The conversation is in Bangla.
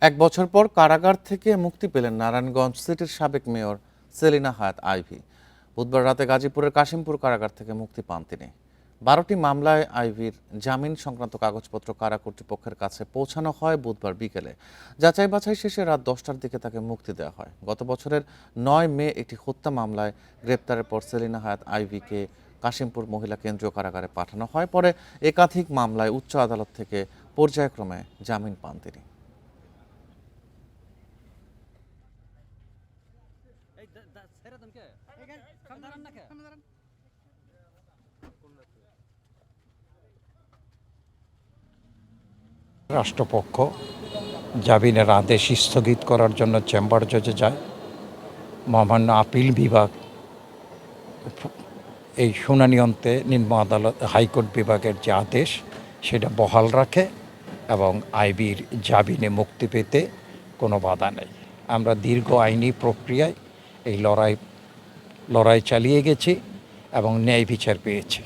এক বছর পর কারাগার থেকে মুক্তি পেলেন নারায়ণগঞ্জ সিটির সাবেক মেয়র সেলিনা হায়াৎ আইভী। বুধবার রাতে গাজীপুরের কাশিমপুর কারাগার থেকে মুক্তি পান তিনি। 12টি মামলায় আইভীর জামিন সংক্রান্ত কাগজপত্র কারা কর্তৃপক্ষের কাছে পৌঁছানো হয় বুধবার বিকেলে। যাচাই বাছাই শেষে রাত 10টার দিকে তাকে মুক্তি দেওয়া হয়। গত বছরের 9 মে একটি হত্যা মামলায় গ্রেপ্তারের পর সেলিনা হায়াৎ আইভীকে কাশিমপুর মহিলা কেন্দ্রীয় কারাগারে পাঠানো হয়। পরে একাধিক মামলায় উচ্চ আদালত থেকে পর্যায়ক্রমে জামিন পান তিনি। রাষ্ট্রপক্ষ জামিনের আদেশ স্থগিত করার জন্য চেম্বার জজে যায়। মহামান্য আপিল বিভাগ এই শুনানি অন্তে নিম্ন আদালত হাইকোর্ট বিভাগের যে আদেশ সেটা বহাল রাখে এবং আইভীর জামিনে মুক্তি পেতে কোনো বাধা নেই। আমরা দীর্ঘ আইনি প্রক্রিয়ায় এই লড়াই চালিয়ে গেছি এবং ন্যায় বিচার পেয়েছি।